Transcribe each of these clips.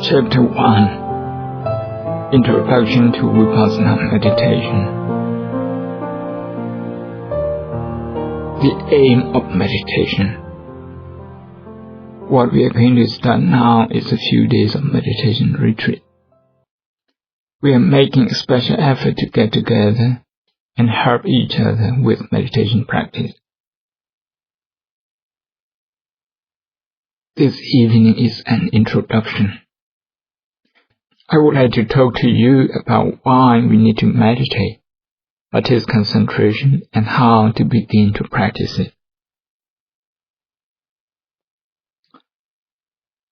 Chapter 1 Introduction to Vipassana Meditation. The aim of meditation. What we are going to start now is a few days of meditation retreat. We are making a special effort to get together and help each other with meditation practice. This evening is an introduction. I would like to talk to you about why we need to meditate, what is concentration, and how to begin to practice it.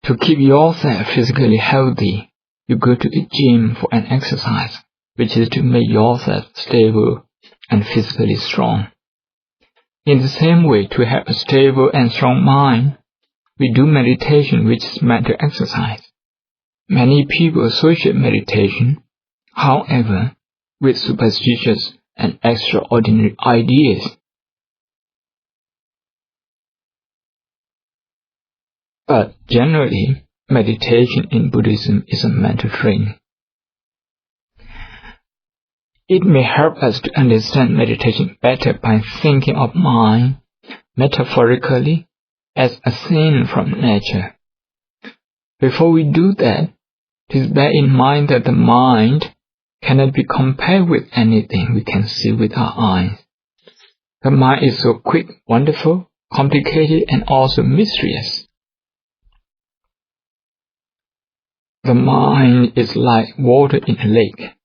To keep yourself physically healthy, you go to the gym for an exercise, which is to make yourself stable and physically strong. In the same way, to have a stable and strong mind, we do meditation, which is mental exercise. Many people associate meditation, however, with superstitious and extraordinary ideas. But generally, meditation in Buddhism is a mental training. It may help us to understand meditation better by thinking of mind metaphorically as a scene from nature. Before we do that, please bear in mind that the mind cannot be compared with anything we can see with our eyes. The mind is so quick, wonderful, complicated, and also mysterious. The mind is like water in a lake.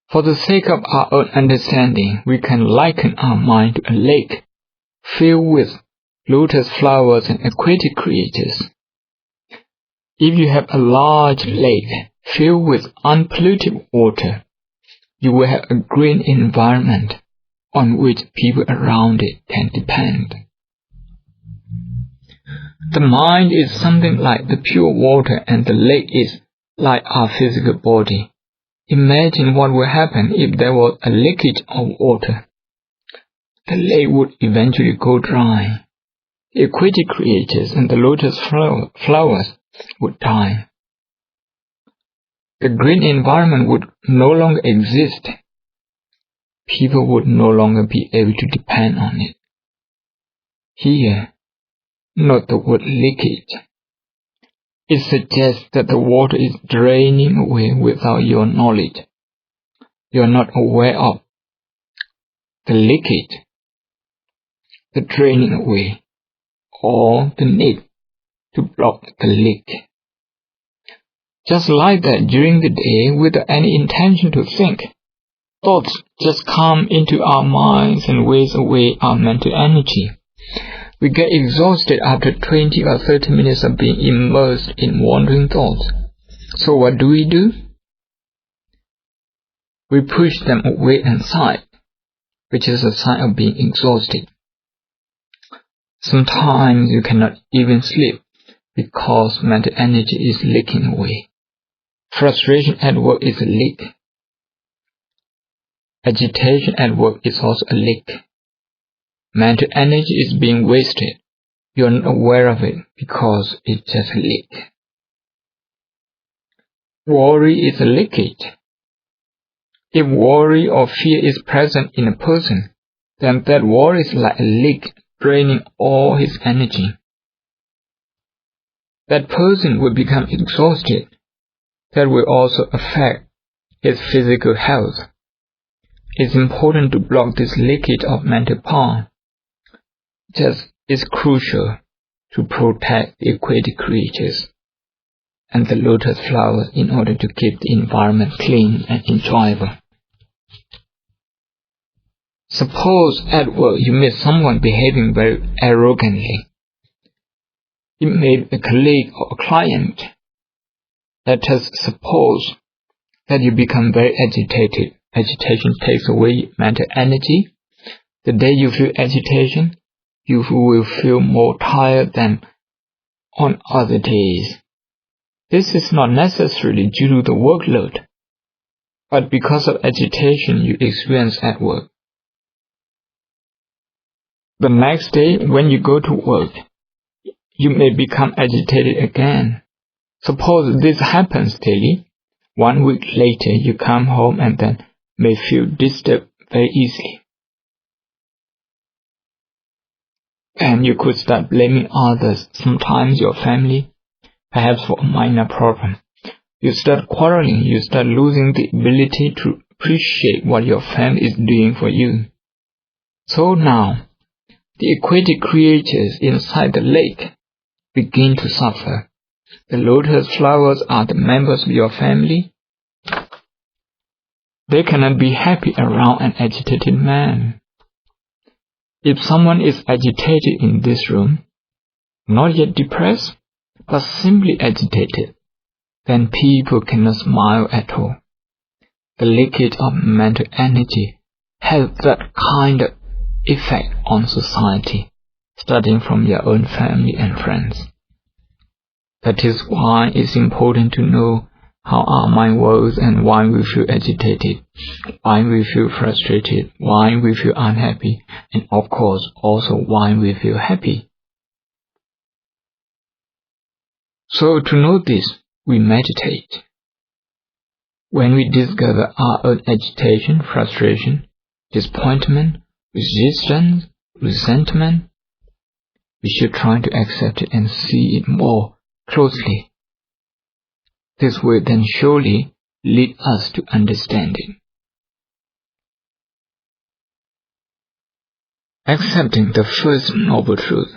For the sake of our own understanding, we can liken our mind to a lake filled with lotus flowers and aquatic creatures. If you have a large lake filled with unpolluted water, you will have a green environment on which people around it can depend. The mind is something like the pure water, and the lake is like our physical body. Imagine what would happen if there was a leakage of water. The lake would eventually go dry. The aquatic creatures and the lotus flowers would die. The green environment would no longer exist. People would no longer be able to depend on it. Here, note the word leakage. It suggests that the water is draining away without your knowledge. You are not aware of the leakage, the draining away, or the need to block the leak. Just like that, during the day, without any intention to think, thoughts just come into our minds and waste away our mental energy. We get exhausted after 20 or 30 minutes of being immersed in wandering thoughts. So what do? We push them away and aside, which is a sign of being exhausted. Sometimes you cannot even sleep because mental energy is leaking away. Frustration at work is a leak. Agitation at work is also a leak. Mental energy is being wasted. You are not aware of it because it's just a leak. Worry is a leakage. If worry or fear is present in a person, then that worry is like a leak draining all his energy. That person will become exhausted. That will also affect his physical health. It's important to block this leakage of mental power. Just is crucial to protect the aquatic creatures and the lotus flowers in order to keep the environment clean and enjoyable. Suppose at work you meet someone behaving very arrogantly. It may be a colleague or a client. Let us suppose that you become very agitated. Agitation takes away mental energy. The day you feel agitation, you will feel more tired than on other days. This is not necessarily due to the workload, but because of agitation you experience at work. The next day, when you go to work, you may become agitated again. Suppose this happens daily. 1 week later, you come home and then may feel disturbed very easily. And you could start blaming others, sometimes your family, perhaps for a minor problem. You start quarreling, you start losing the ability to appreciate what your friend is doing for you. So now, the aquatic creatures inside the lake begin to suffer. The lotus flowers are the members of your family. They cannot be happy around an agitated man. If someone is agitated in this room, not yet depressed, but simply agitated, then people cannot smile at all. The leakage of mental energy has that kind of effect on society, starting from your own family and friends. That is why it's important to know how our mind works and why we feel agitated, why we feel frustrated, why we feel unhappy, and of course also why we feel happy. So to know this, we meditate. When we discover our own agitation, frustration, disappointment, resistance, resentment, we should try to accept it and see it more closely. This will then surely lead us to understanding. Accepting the first noble truth.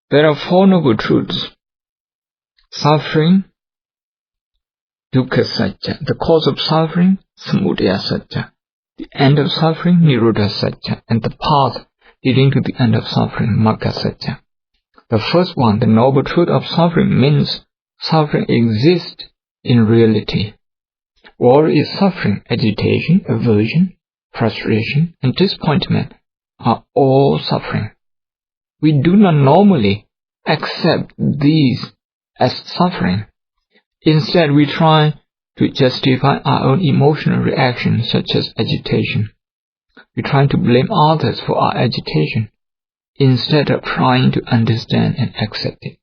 There are 4 noble truths. Suffering, dukkha satya, the cause of suffering, samudaya satya, the end of suffering, nirodha satya, and the path leading to the end of suffering, magga satya. The first one, the noble truth of suffering, means suffering exists in reality. What is suffering? Agitation, aversion, frustration, and disappointment are all suffering. We do not normally accept these as suffering. Instead, we try to justify our own emotional reactions, such as agitation. We try to blame others for our agitation, instead of trying to understand and accept it.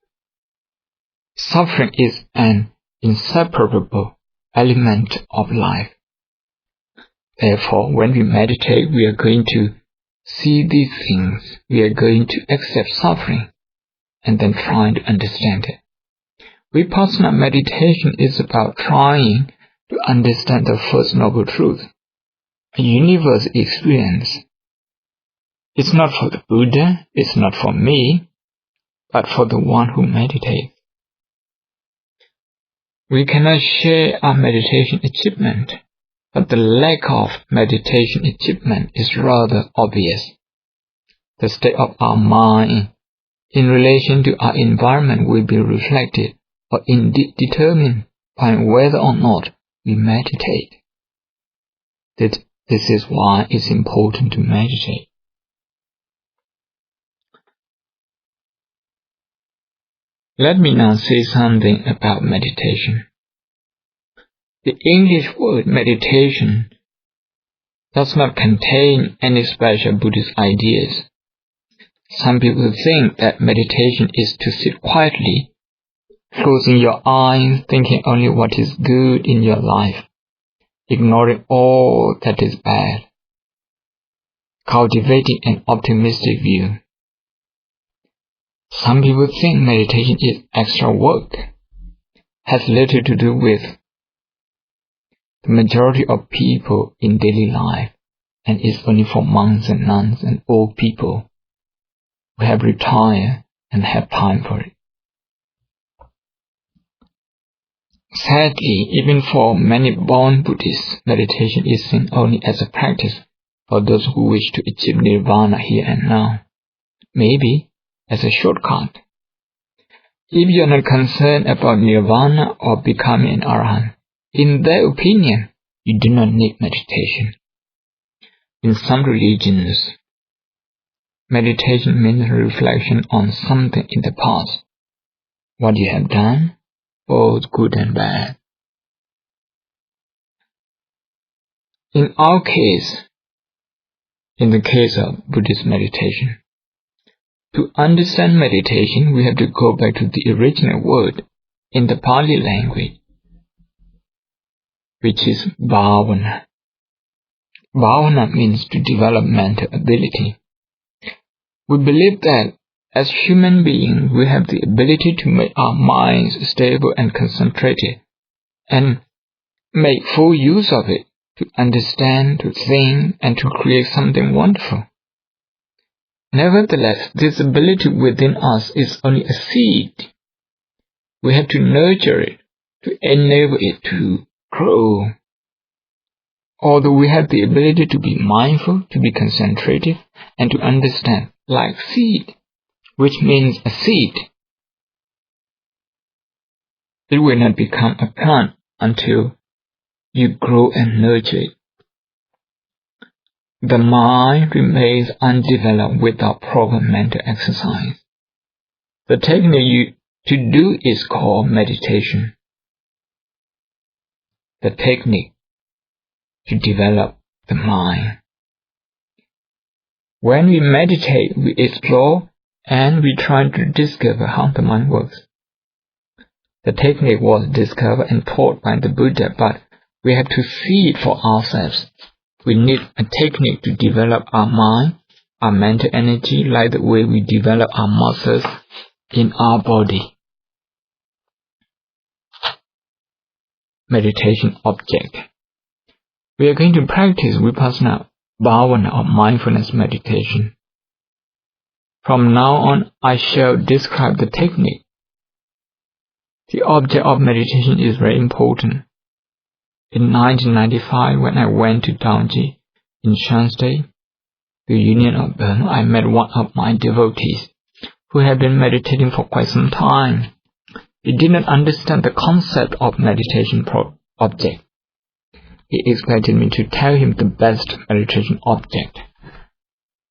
Suffering is an inseparable element of life. Therefore, when we meditate, we are going to see these things. We are going to accept suffering and then try to understand it. Vipassana meditation is about trying to understand the first noble truth, a universal experience. It's not for the Buddha, it's not for me, but for the one who meditates. We cannot share our meditation achievement, but the lack of meditation achievement is rather obvious. The state of our mind in relation to our environment will be reflected or indeed determined by whether or not we meditate. This is why it's important to meditate. Let me now say something about meditation. The English word meditation does not contain any special Buddhist ideas. Some people think that meditation is to sit quietly, closing your eyes, thinking only what is good in your life, ignoring all that is bad, cultivating an optimistic view. Some people think meditation is extra work, has little to do with the majority of people in daily life, and is only for monks and nuns and old people who have retired and have time for it. Sadly, even for many born Buddhists, meditation is seen only as a practice for those who wish to achieve nirvana here and now, maybe as a shortcut. If you are not concerned about nirvana or becoming an arahant, in their opinion, you do not need meditation. In some religions, meditation means reflection on something in the past, what you have done, both good and bad. In our case, in the case of Buddhist meditation, to understand meditation, we have to go back to the original word in the Pali language, which is Bhavana. Bhavana means to develop mental ability. We believe that as human beings, we have the ability to make our minds stable and concentrated, and make full use of it to understand, to think, and to create something wonderful. Nevertheless, this ability within us is only a seed. We have to nurture it, to enable it to grow. Although we have the ability to be mindful, to be concentrated, and to understand, like seed, which means a seed, it will not become a plant until you grow and nurture it. The mind remains undeveloped without proper mental exercise. The technique to do is called meditation. The technique to develop the mind. When we meditate, we explore and we try to discover how the mind works. The technique was discovered and taught by the Buddha, but we have to see it for ourselves. We need a technique to develop our mind, our mental energy, like the way we develop our muscles in our body. Meditation object. We are going to practice Vipassana, Bhavana, or mindfulness meditation. From now on, I shall describe the technique. The object of meditation is very important. In 1995, when I went to Dangji in Shanxi, the Union of Burma, I met one of my devotees who had been meditating for quite some time. He did not understand the concept of meditation object. He expected me to tell him the best meditation object.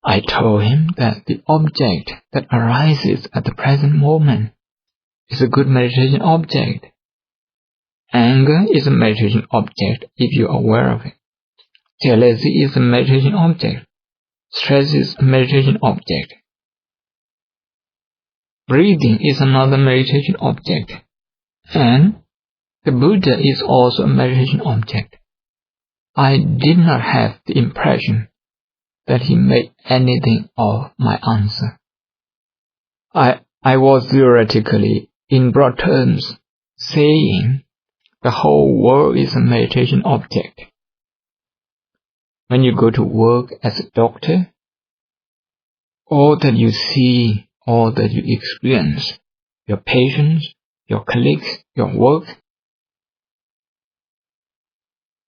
I told him that the object that arises at the present moment is a good meditation object. Anger is a meditation object if you are aware of it. Jealousy is a meditation object. Stress is a meditation object. Breathing is another meditation object. And the Buddha is also a meditation object. I did not have the impression that he made anything of my answer. I was theoretically, in broad terms, saying the whole world is a meditation object. When you go to work as a doctor, all that you see, all that you experience, your patients, your colleagues, your work,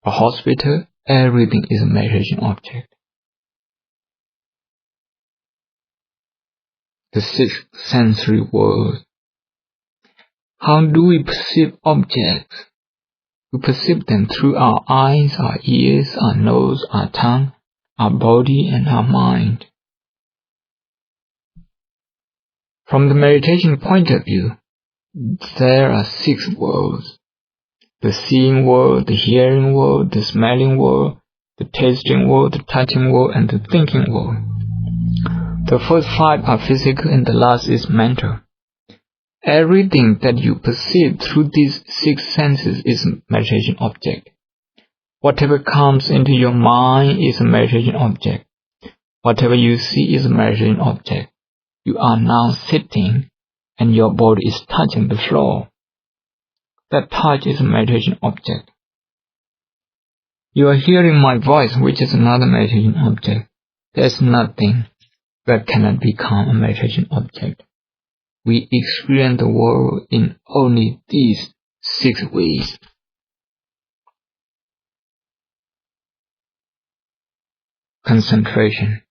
a hospital, everything is a meditation object. The sixth sensory world. How do we perceive objects? We perceive them through our eyes, our ears, our nose, our tongue, our body, and our mind. From the meditation point of view, there are 6 worlds. The seeing world, the hearing world, the smelling world, the tasting world, the touching world, and the thinking world. The first 5 are physical and the last is mental. Everything that you perceive through these 6 senses is a meditation object. Whatever comes into your mind is a meditation object. Whatever you see is a meditation object. You are now sitting and your body is touching the floor. That touch is a meditation object. You are hearing my voice, which is another meditation object. There is nothing that cannot become a meditation object. We experience the world in only these 6 ways. Concentration.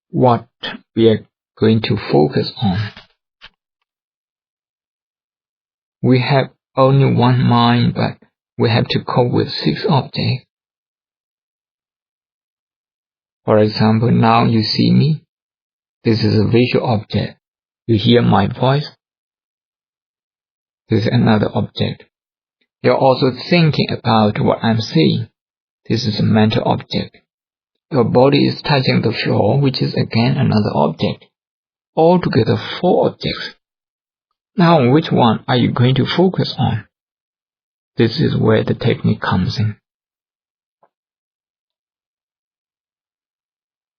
What we are going to focus on. We have only one mind, but we have to cope with 6 objects. For example, now you see me. This is a visual object. You hear my voice. This is another object. You're also thinking about what I'm saying. This is a mental object. Your body is touching the floor, which is again another object. Altogether 4 objects. Now, which one are you going to focus on? This is where the technique comes in.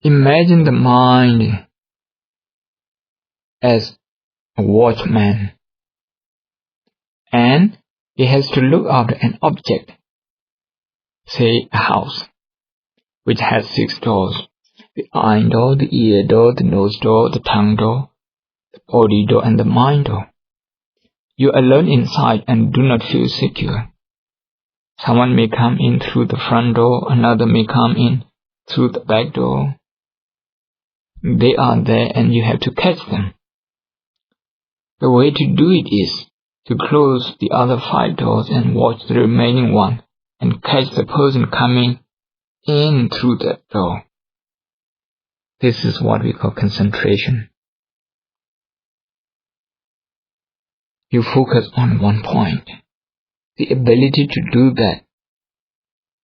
Imagine the mind as a watchman, and it has to look after an object, say a house, which has 6 doors: the eye door, the ear door, the nose door, the tongue door, the body door, and the mind door. You are alone inside and do not feel secure. Someone may come in through the front door, another may come in through the back door. They are there and you have to catch them. The way to do it is to close the other 5 doors and watch the remaining one and catch the person coming in through that door. This is what we call concentration. You focus on one point. The ability to do that,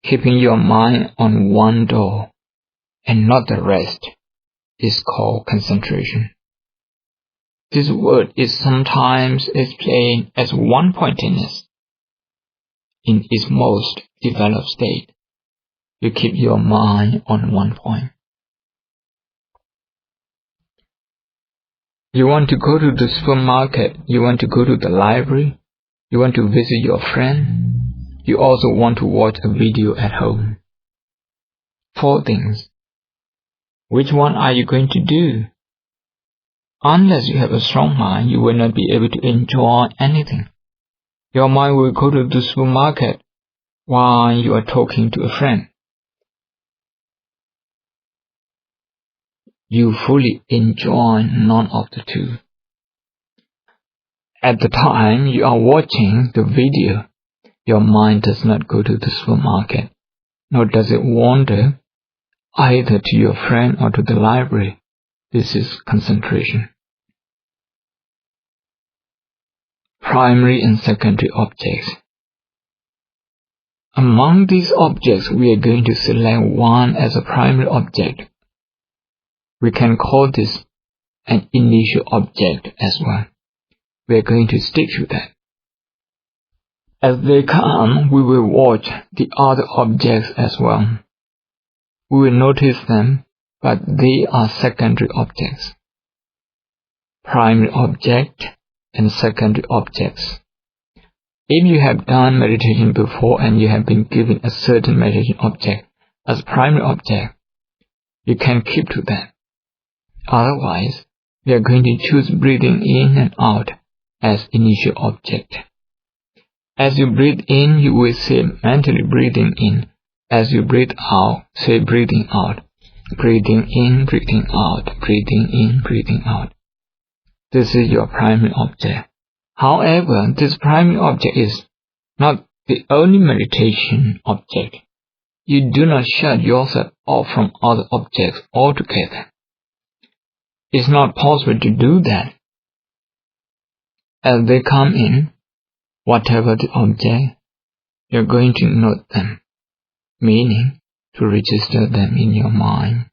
keeping your mind on one door and not the rest, is called concentration. This word is sometimes explained as one-pointedness. In its most developed state, you keep your mind on one point. You want to go to the supermarket, you want to go to the library, you want to visit your friend, you also want to watch a video at home. 4 things. Which one are you going to do? Unless you have a strong mind, you will not be able to enjoy anything. Your mind will go to the supermarket while you are talking to a friend. You fully enjoy none of the two. At the time you are watching the video, your mind does not go to the supermarket, nor does it wander either to your friend or to the library. This is concentration. Primary and secondary objects. Among these objects, we are going to select one as a primary object. We can call this an initial object as well. We are going to stick to that. As they come, we will watch the other objects as well. We will notice them, but they are secondary objects. Primary object and secondary objects. If you have done meditation before and you have been given a certain meditation object as primary object, you can keep to that. Otherwise, we are going to choose breathing in and out as initial object. As you breathe in, you will say mentally breathing in. As you breathe out, say breathing out. Breathing in, breathing out, breathing in, breathing out. This is your primary object. However, this primary object is not the only meditation object. You do not shut yourself off from other objects altogether. It's not possible to do that. As they come in, whatever the object, you're going to note them, meaning to register them in your mind.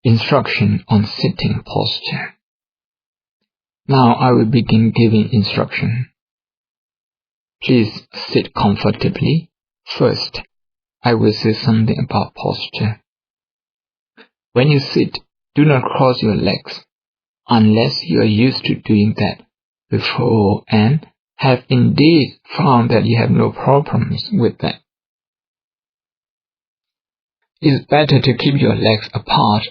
Instruction on sitting posture. Now I will begin giving instruction. Please sit comfortably. First, I will say something about posture. When you sit, do not cross your legs, unless you are used to doing that before and have indeed found that you have no problems with that. It is better to keep your legs apart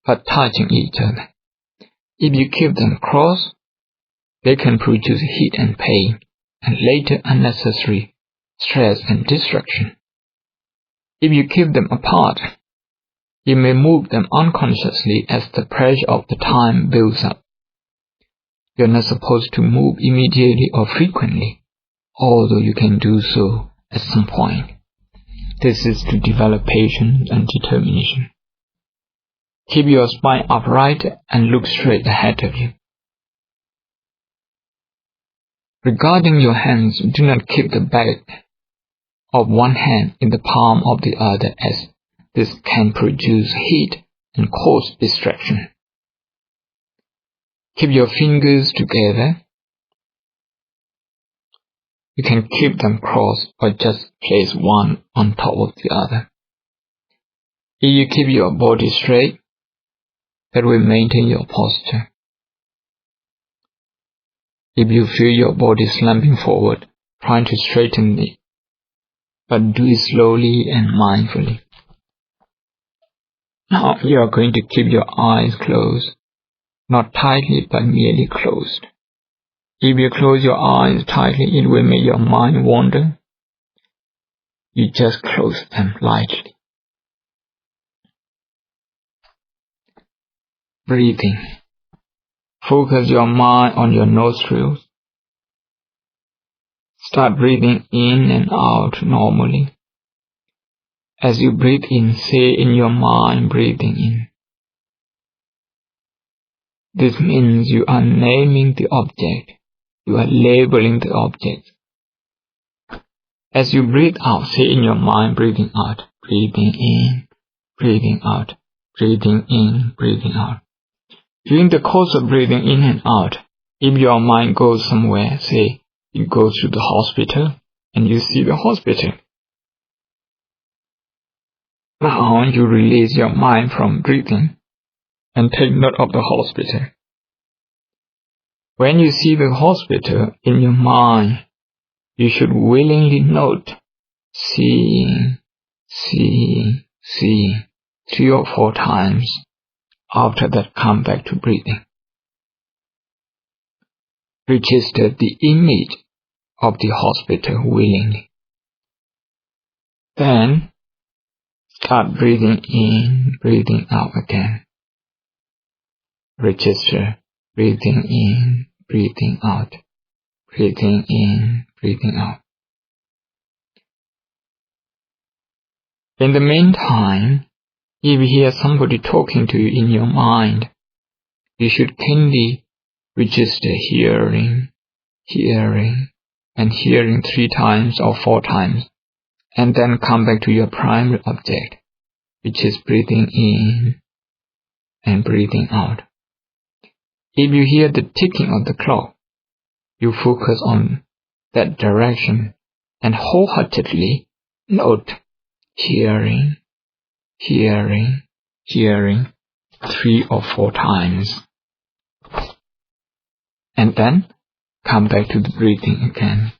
but touching each other. If you keep them crossed, they can produce heat and pain, and later unnecessary stress and distraction. If you keep them apart, you may move them unconsciously as the pressure of the time builds up. You are not supposed to move immediately or frequently, although you can do so at some point. This is to develop patience and determination. Keep your spine upright and look straight ahead of you. Regarding your hands, do not keep the back of one hand in the palm of the other, as this can produce heat and cause distraction. Keep your fingers together. You can keep them crossed or just place one on top of the other. If you keep your body straight, that will maintain your posture. If you feel your body slumping forward, try to straighten it, but do it slowly and mindfully. Now you are going to keep your eyes closed, not tightly but merely closed. If you close your eyes tightly, it will make your mind wander. You just close them lightly. Breathing. Focus your mind on your nostrils. Start breathing in and out normally. As you breathe in, say in your mind, breathing in. This means you are naming the object. You are labeling the object. As you breathe out, say in your mind, breathing out, breathing in, breathing out, breathing in, breathing out. During the course of breathing in and out, if your mind goes somewhere, say you go to the hospital and you see the hospital. Now you release your mind from breathing and take note of the hospital. When you see the hospital in your mind, you should willingly note, seeing, 3 or 4 times. After that, come back to breathing. Register the image of the hospital willingly. Then, start breathing in, breathing out again. Register breathing in, breathing out, breathing in, breathing out. In the meantime, if you hear somebody talking to you in your mind, you should keenly register hearing, and hearing 3 times or 4 times, and then come back to your primary object, which is breathing in and breathing out. If you hear the ticking of the clock, you focus on that direction and wholeheartedly note hearing 3 or 4 times. And then come back to the breathing again.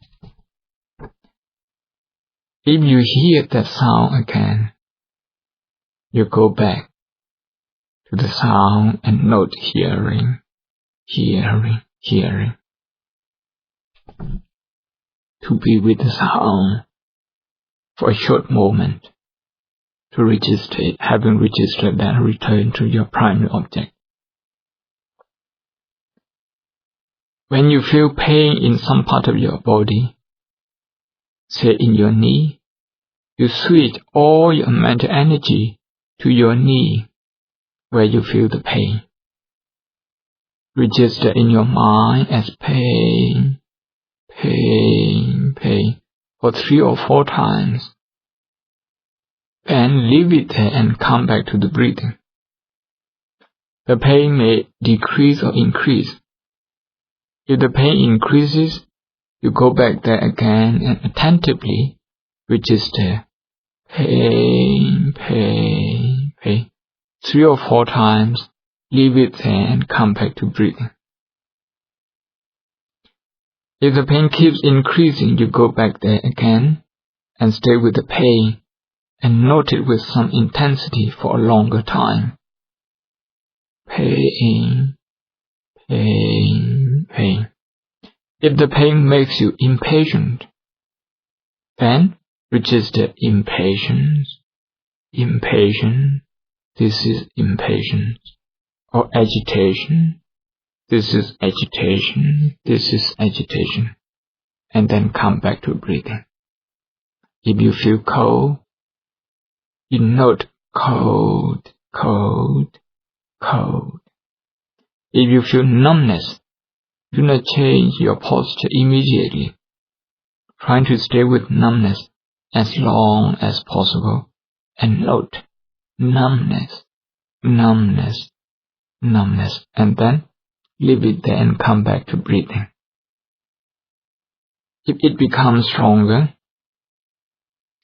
If you hear that sound again, you go back to the sound and note hearing. To be with the sound for a short moment. To register it, having registered that, return to your primary object. When you feel pain in some part of your body, say in your knee, you switch all your mental energy to your knee where you feel the pain. Register in your mind as pain for 3 or 4 times. Then leave it there and come back to the breathing. The pain may decrease or increase. If the pain increases, you go back there again and attentively register pain 3 or 4 times. Leave it there and come back to breathing. If the pain keeps increasing, you go back there again and stay with the pain and note it with some intensity for a longer time. Pain. If the pain makes you impatient, then register impatience. This is impatience. Or agitation. This is agitation. And then come back to breathing. If you feel cold, you note cold. If you feel numbness, do not change your posture immediately. Try to stay with numbness as long as possible and note numbness, and then leave it there and come back to breathing. If it becomes stronger,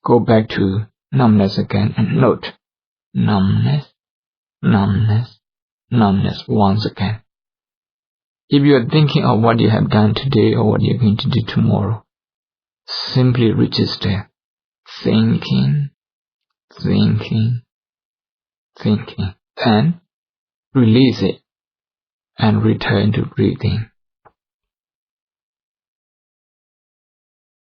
go back to numbness again and note numbness, numbness, numbness once again. If you are thinking of what you have done today or what you are going to do tomorrow, simply register thinking, thinking, thinking. Then release it and return to breathing.